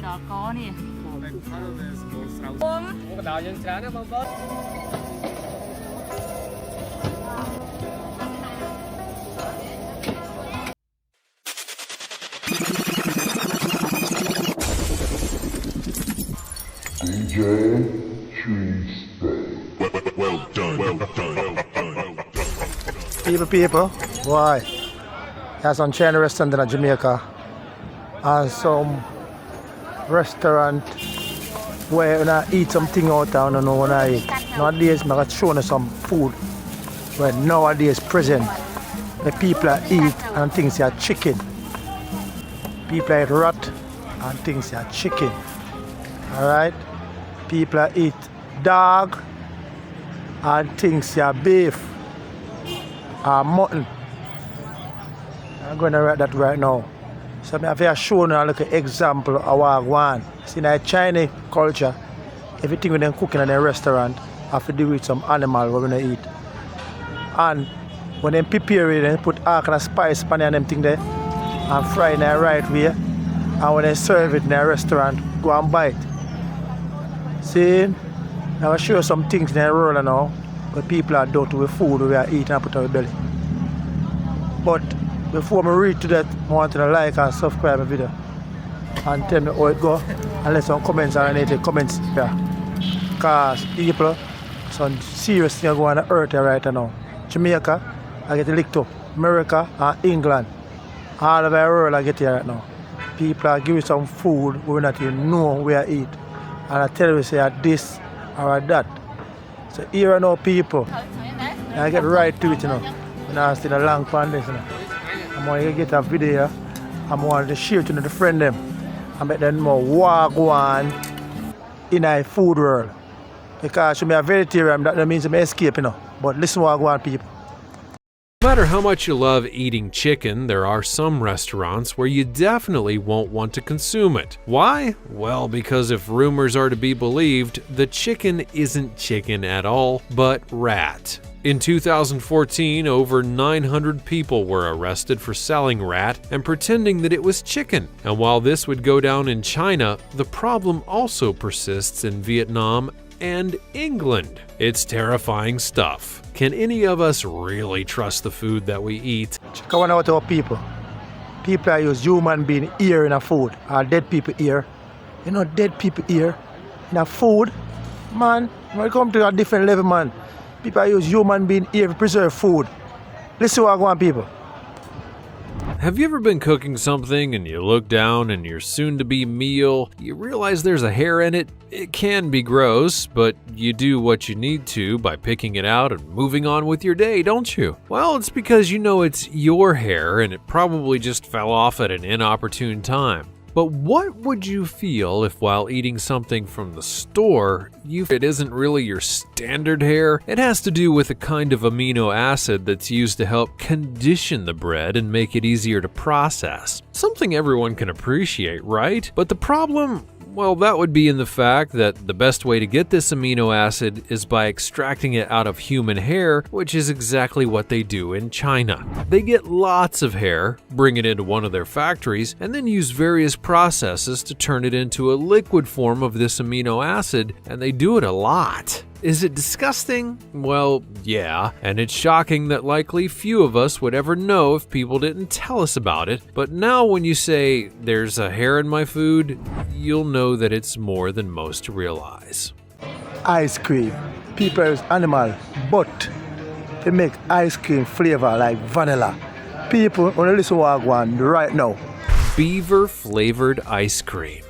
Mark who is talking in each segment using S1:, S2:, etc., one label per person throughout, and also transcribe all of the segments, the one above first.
S1: Well done, well done, well done.
S2: People, why? There's some Chinese restaurant in Jamaica and some restaurant where you eat something out there and when I eat. Nowadays, I'm going to show you some food where nowadays present the people eat and things are chicken. People eat rat and things are chicken. Alright? People eat dog and things are beef or mutton. I'm going to write that right now. So I have to show you a little example of what I want. See, in the Chinese culture, everything when they cook in a restaurant have to do with some animal we're going to eat. And when they prepare it, they put all kind of spice on them thing there and fry in the right way. And when they serve it in a restaurant, go and bite. See, I'm going to show you some things in the roll now where people are done with food we are eating and put on the belly. But before I read to that, I want to like and subscribe my video and tell me how it go and let some comments and any comments here. Because people, some serious things going on the earth right now. Jamaica, I get licked up. America and England. All over the world I get here right now. People are giving some food we not even know where I eat. And I tell you say this or that. So here are now people. I get right to it, you know. When I still a long pan this, you know. I'm going to get a video. I'm going to share it to the friend them. And make them more walk on in a food world. Because I'm a vegetarian, that means I'm escape, you know. But listen what I want, people.
S3: No matter how much you love eating chicken, there are some restaurants where you definitely won't want to consume it. Why? Well, because if rumors are to be believed, the chicken isn't chicken at all, but rat. In 2014, over 900 people were arrested for selling rat and pretending that it was chicken. And while this would go down in China, the problem also persists in Vietnam and England. It's terrifying stuff. Can any of us really trust the food that we eat?
S2: Check out our people. People are use human being ear in a food, or dead people ear. You know, dead people ear in a food, man. When it comes to a different level, man. People are use human being ear to preserve food. Listen what I want, people.
S3: Have you ever been cooking something and you look down and your soon-to-be meal, you realize there's a hair in it? It can be gross, but you do what you need to by picking it out and moving on with your day, don't you? Well, it's because you know it's your hair and it probably just fell off at an inopportune time. But what would you feel if while eating something from the store, it isn't really your standard hair? It has to do with a kind of amino acid that's used to help condition the bread and make it easier to process. Something everyone can appreciate, right? But the problem, well, that would be in the fact that the best way to get this amino acid is by extracting it out of human hair, which is exactly what they do in China. They get lots of hair, bring it into one of their factories, and then use various processes to turn it into a liquid form of this amino acid, and they do it a lot. Is it disgusting? Well, yeah, and it's shocking that likely few of us would ever know if people didn't tell us about it. But now when you say, there's a hair in my food, you'll know that it's more than most realize.
S2: Ice cream. People use animal, but they make ice cream flavor like vanilla. People, want to listen to what I want right now.
S3: Beaver flavored ice cream.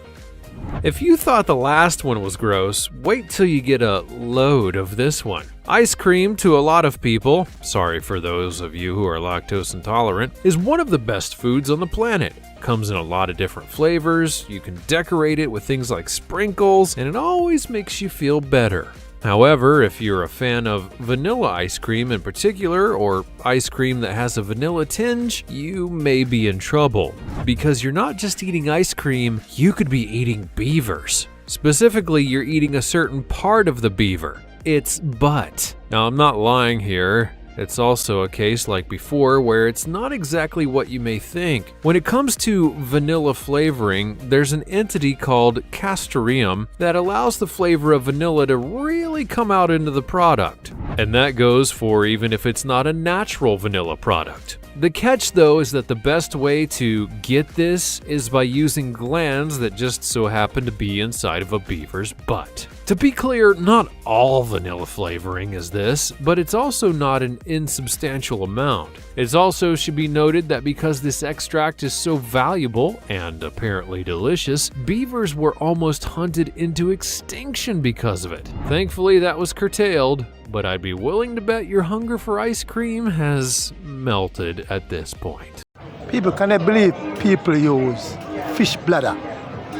S3: If you thought the last one was gross, wait till you get a load of this one. Ice cream, to a lot of people, sorry for those of you who are lactose intolerant, is one of the best foods on the planet. Comes in a lot of different flavors, you can decorate it with things like sprinkles, and it always makes you feel better. However, if you're a fan of vanilla ice cream in particular, or ice cream that has a vanilla tinge, you may be in trouble. Because you're not just eating ice cream, you could be eating beavers. Specifically, you're eating a certain part of the beaver. Its butt. Now, I'm not lying here. It's also a case like before where it's not exactly what you may think. When it comes to vanilla flavoring, there's an entity called castoreum that allows the flavor of vanilla to really come out into the product. And that goes for even if it's not a natural vanilla product. The catch though is that the best way to get this is by using glands that just so happen to be inside of a beaver's butt. To be clear, not all vanilla flavoring is this, but it's also not an insubstantial amount. It also should be noted that because this extract is so valuable and apparently delicious, beavers were almost hunted into extinction because of it. Thankfully, that was curtailed, but I'd be willing to bet your hunger for ice cream has melted at this point.
S2: People, can I believe people use fish bladder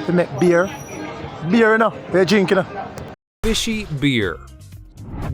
S2: to make beer? Beer, you know, they're drinking, you know.
S3: Fishy beer.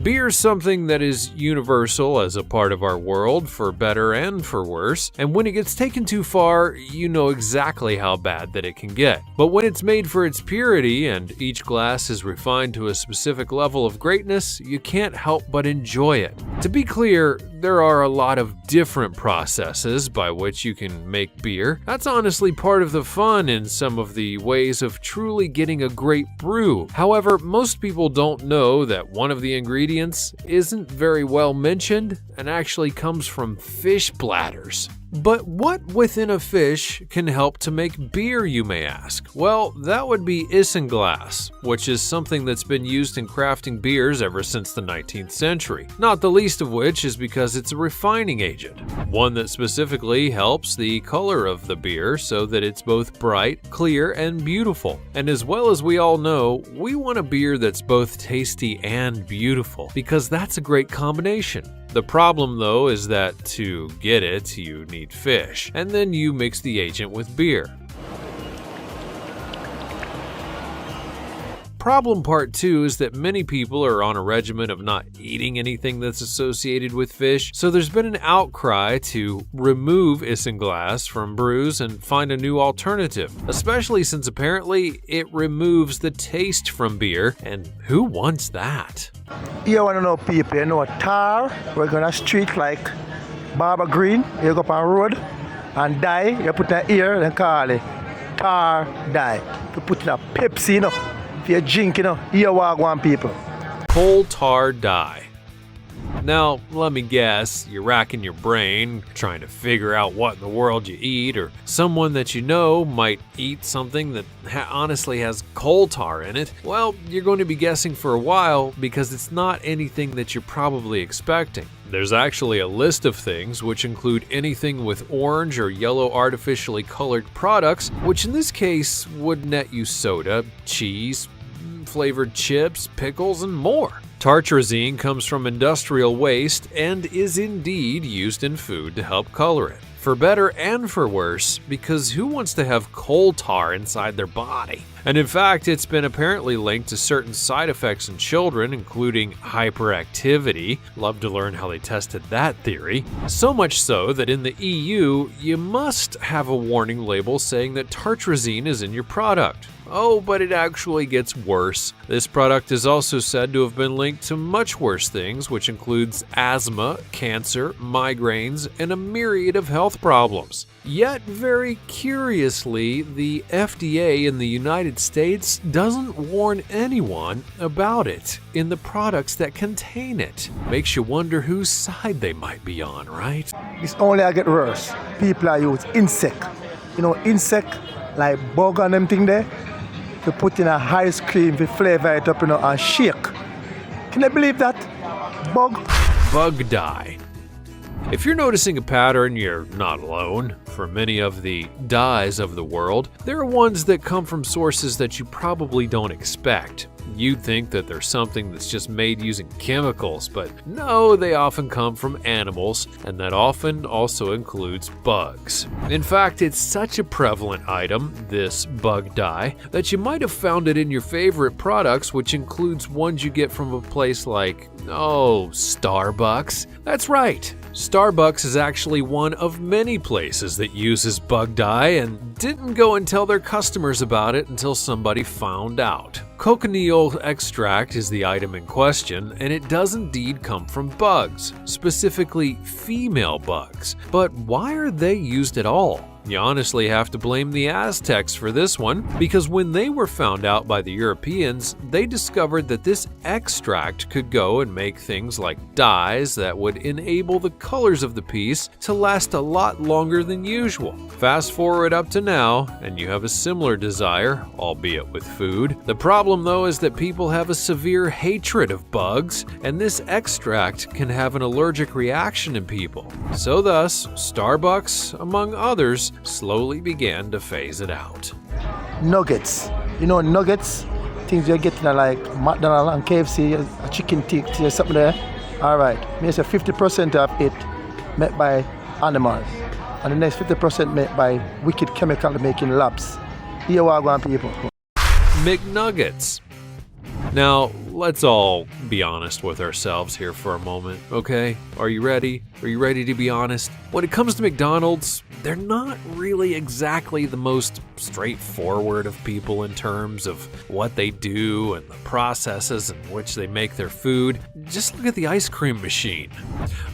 S3: Beer is something that is universal as a part of our world, for better and for worse, and when it gets taken too far, you know exactly how bad that it can get. But when it's made for its purity and each glass is refined to a specific level of greatness, you can't help but enjoy it. To be clear, there are a lot of different processes by which you can make beer. That's honestly part of the fun in some of the ways of truly getting a great brew. However, most people don't know that one of the ingredients isn't very well mentioned and actually comes from fish bladders. But what within a fish can help to make beer, you may ask? Well, that would be isinglass, which is something that's been used in crafting beers ever since the 19th century. Not the least of which is because it's a refining agent, one that specifically helps the color of the beer so that it's both bright, clear, and beautiful. And as well as we all know, we want a beer that's both tasty and beautiful, because that's a great combination. The problem though is that to get it, you need fish, and then you mix the agent with beer. Problem part 2 is that many people are on a regimen of not eating anything that's associated with fish, so there's been an outcry to remove isinglass from brews and find a new alternative, especially since apparently it removes the taste from beer, and who wants that?
S2: You want to know people, you know tar, we're going to street like Barber Green, you go up on road, and dye, you put in ear and call it tar dye. You put in a Pepsi, you know. If you drink, you know, you walk one people.
S3: Coal tar dye. Now, let me guess, you're racking your brain, trying to figure out what in the world you eat, or someone that you know might eat something that honestly has coal tar in it. Well, you're going to be guessing for a while because it's not anything that you're probably expecting. There's actually a list of things which include anything with orange or yellow artificially colored products, which in this case would net you soda, cheese, flavored chips, pickles, and more. Tartrazine comes from industrial waste and is indeed used in food to help color it. For better and for worse, because who wants to have coal tar inside their body? And in fact, it's been apparently linked to certain side effects in children, including hyperactivity. Love to learn how they tested that theory. So much so that in the EU, you must have a warning label saying that tartrazine is in your product. Oh, but it actually gets worse. This product is also said to have been linked to much worse things, which includes asthma, cancer, migraines, and a myriad of health problems. Yet, very curiously, the FDA in the United States doesn't warn anyone about it in the products that contain it. Makes you wonder whose side they might be on, right?
S2: It's only I get worse. People are use insect. You know, insect like bug and them thing there. To put in a ice cream, to flavor it up, you know, and shake. Can I believe that?
S3: Bug dye. If you're noticing a pattern, you're not alone. For many of the dyes of the world, there are ones that come from sources that you probably don't expect. You'd think that there's something that's just made using chemicals, but no, they often come from animals, and that often also includes bugs. In fact, it's such a prevalent item, this bug dye, that you might have found it in your favorite products, which includes ones you get from a place like, Starbucks. That's right. Starbucks is actually one of many places that uses bug dye and didn't go and tell their customers about it until somebody found out. Cochineal Well, extract is the item in question, and it does indeed come from bugs, specifically female bugs. But why are they used at all? You honestly have to blame the Aztecs for this one, because when they were found out by the Europeans, they discovered that this extract could go and make things like dyes that would enable the colors of the piece to last a lot longer than usual. Fast forward up to now, and you have a similar desire, albeit with food. The problem though is that people have a severe hatred of bugs, and this extract can have an allergic reaction in people. So thus, Starbucks, among others, slowly began to phase it out.
S2: Nuggets. You know nuggets? Things you're getting at like McDonald's and KFC, a chicken tick, something there. Alright, maybe 50% of it made by animals. And the next 50% made by wicked chemical making labs. Here we are, people.
S3: McNuggets. Now, let's all be honest with ourselves here for a moment, okay? Are you ready? Are you ready to be honest? When it comes to McDonald's, they're not really exactly the most straightforward of people in terms of what they do and the processes in which they make their food. Just look at the ice cream machine.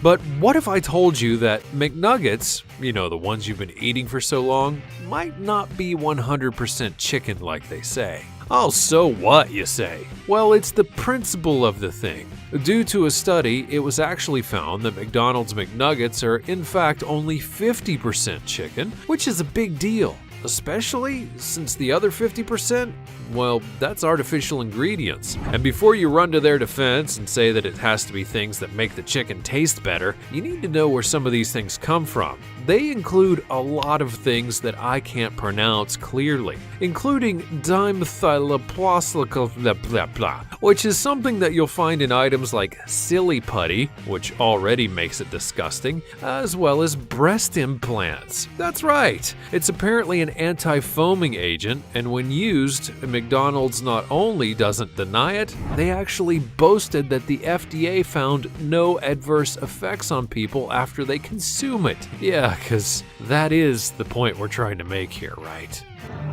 S3: But what if I told you that McNuggets, you know, the ones you've been eating for so long, might not be 100% chicken like they say? Oh, so what, you say? Well, it's the principle of the thing. Due to a study, it was actually found that McDonald's McNuggets are in fact only 50% chicken, which is a big deal, especially since the other 50%, well, that's artificial ingredients. And before you run to their defense and say that it has to be things that make the chicken taste better, you need to know where some of these things come from. They include a lot of things that I can't pronounce clearly, including dimethylplastic blah blah blah, which is something that you'll find in items like silly putty, which already makes it disgusting, as well as breast implants. That's right, it's apparently an anti-foaming agent, and when used, McDonald's not only doesn't deny it, they actually boasted that the FDA found no adverse effects on people after they consume it. Yeah, because that is the point we're trying to make here, right?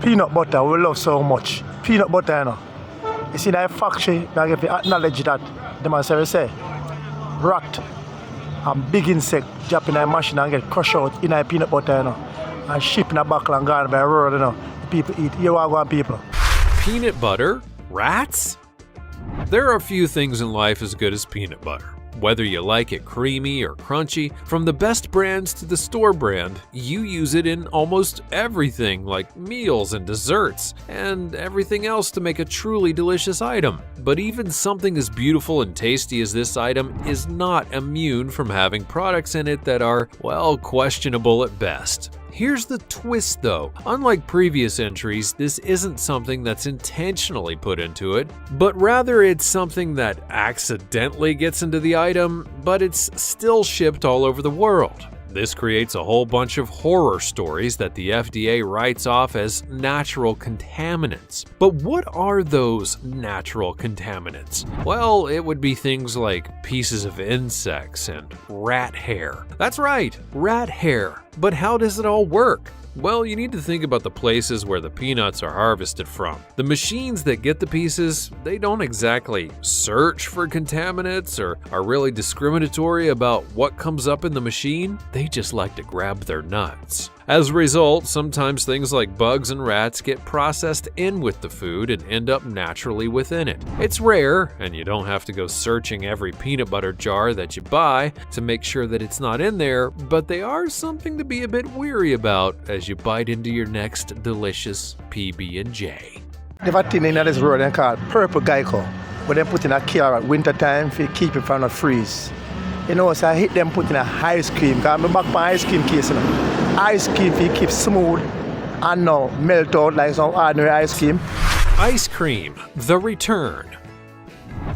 S2: Peanut butter, we love so much. Peanut butter, you know. You see that factory, they have to acknowledge that, they must say, rat and big insect drop in a machine and get crushed out in a peanut butter, you know, and ship in a buckle and gone by a road, you know. People eat. Here we go, people.
S3: Peanut butter? Rats? There are few things in life as good as peanut butter. Whether you like it creamy or crunchy, from the best brands to the store brand, you use it in almost everything like meals and desserts, and everything else to make a truly delicious item. But even something as beautiful and tasty as this item is not immune from having products in it that are, well, questionable at best. Here's the twist though, unlike previous entries, this isn't something that's intentionally put into it, but rather it's something that accidentally gets into the item, but it's still shipped all over the world. This creates a whole bunch of horror stories that the FDA writes off as natural contaminants. But what are those natural contaminants? Well, it would be things like pieces of insects and rat hair. That's right, rat hair. But how does it all work? Well, you need to think about the places where the peanuts are harvested from. The machines that get the pieces, they don't exactly search for contaminants or are really discriminatory about what comes up in the machine. They just like to grab their nuts. As a result, sometimes things like bugs and rats get processed in with the food and end up naturally within it. It's rare, and you don't have to go searching every peanut butter jar that you buy to make sure that it's not in there, but they are something to be a bit weary about as you bite into your next delicious PB&J.
S2: They have a thing in this road they call purple geico, where they put in a car at winter time to keep it from not freeze. You know, so I hit them put in a ice cream, because I'm back my ice cream case, you know. Ice cream for keep smooth and not melt out like some ordinary ice cream.
S3: Ice cream, the return.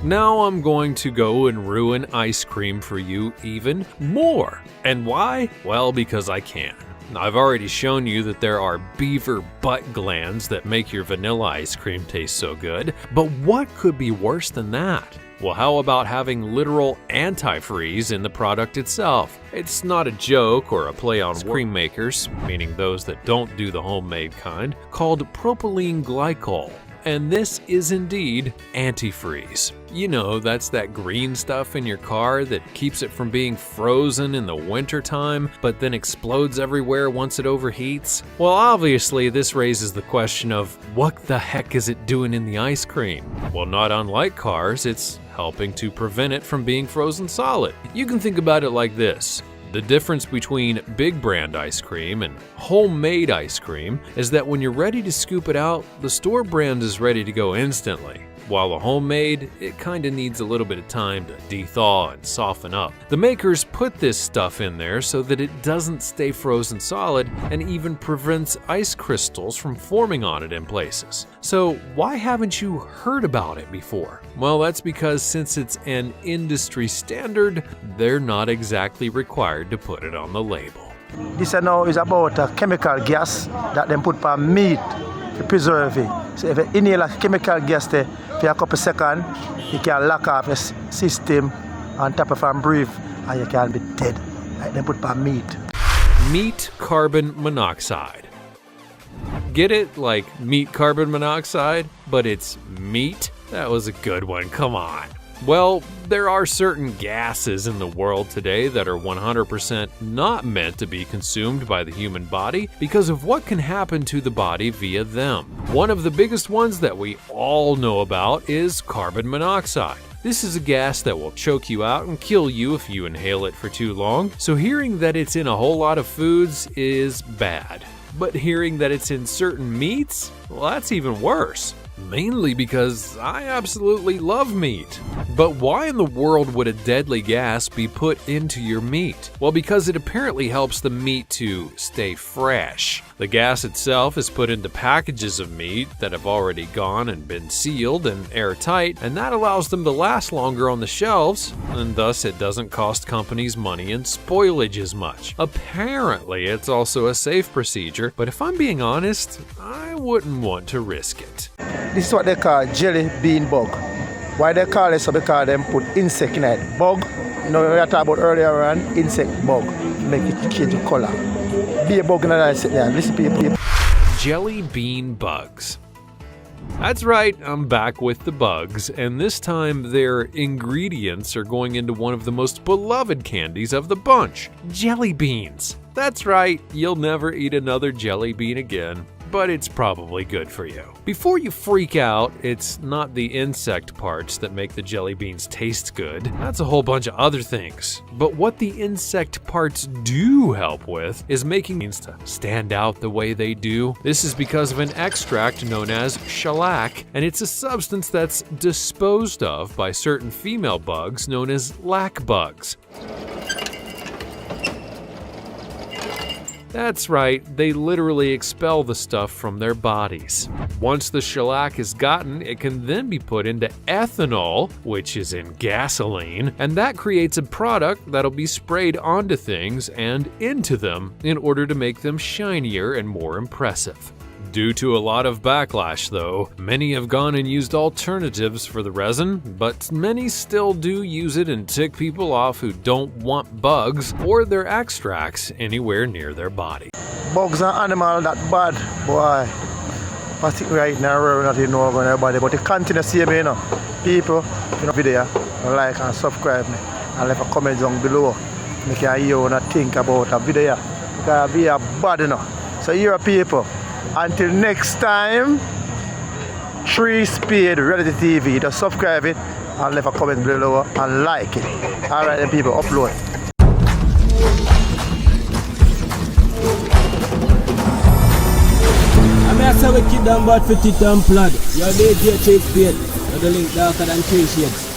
S3: Now I'm going to go and ruin ice cream for you even more. And why? Well, because I can. I've already shown you that there are beaver butt glands that make your vanilla ice cream taste so good, but what could be worse than that? Well, how about having literal antifreeze in the product itself? It's not a joke or a play on cream makers, meaning those that don't do the homemade kind, called propylene glycol. And this is indeed antifreeze. You know, that's that green stuff in your car that keeps it from being frozen in the wintertime, but then explodes everywhere once it overheats. Well, obviously this raises the question of what the heck is it doing in the ice cream? Well, not unlike cars, it's helping to prevent it from being frozen solid. You can think about it like this. The difference between big brand ice cream and homemade ice cream is that when you're ready to scoop it out, the store brand is ready to go instantly. While the homemade, it kinda needs a little bit of time to de-thaw and soften up. The makers put this stuff in there so that it doesn't stay frozen solid and even prevents ice crystals from forming on it in places. So why haven't you heard about it before? Well, that's because since it's an industry standard, they're not exactly required to put it on the label.
S2: This now is about a chemical gas that they put on meat to preserve it. So if you inhale a chemical gas there for a couple of seconds, you can lock off your system and tap it and breathe, and you can be dead. Like they put on meat.
S3: Meat carbon monoxide. Get it? Like meat carbon monoxide, but it's meat? That was a good one, come on. Well, there are certain gases in the world today that are 100% not meant to be consumed by the human body because of what can happen to the body via them. One of the biggest ones that we all know about is carbon monoxide. This is a gas that will choke you out and kill you if you inhale it for too long, so hearing that it's in a whole lot of foods is bad. But hearing that it's in certain meats, well, that's even worse. Mainly because I absolutely love meat. But why in the world would a deadly gas be put into your meat? Well, because it apparently helps the meat to stay fresh. The gas itself is put into packages of meat that have already gone and been sealed and airtight, and that allows them to last longer on the shelves, and thus it doesn't cost companies money and spoilage as much. Apparently, it's also a safe procedure, but if I'm being honest, I wouldn't want to risk it.
S2: This is what they call jelly bean bug. Why they call it so? Because they put insect in it. Bug, you know, we were talking about earlier on, insect bug, make it change the color. Be a bug in that insect there. Listen, people.
S3: Jelly bean bugs. That's right, I'm back with the bugs, and this time their ingredients are going into one of the most beloved candies of the bunch, jelly beans. That's right, you'll never eat another jelly bean again, but it's probably good for you. Before you freak out, it's not the insect parts that make the jelly beans taste good. That's a whole bunch of other things. But what the insect parts do help with is making beans to stand out the way they do. This is because of an extract known as shellac, and it's a substance that's disposed of by certain female bugs known as lac bugs. That's right, they literally expel the stuff from their bodies. Once the shellac is gotten, it can then be put into ethanol, which is in gasoline, and that creates a product that'll be sprayed onto things and into them in order to make them shinier and more impressive. Due to a lot of backlash though, many have gone and used alternatives for the resin, but many still do use it and tick people off who don't want bugs or their extracts anywhere near their body.
S2: Bugs are animal that bad, boy. I think right now we're not even know about everybody, but the content see me, you know. People, you know, video, like and subscribe me, and leave a comment down below. Make you hear what I think about a video. Because we are bad, you know. So here people. Until next time, 3 Spade Reality TV. Just subscribe it and leave a comment below and like it. Alright then people, upload.
S4: I'm here to keep them bad for it and plug. You're the DJ 3 Spade. You're the link darker than 3 shades.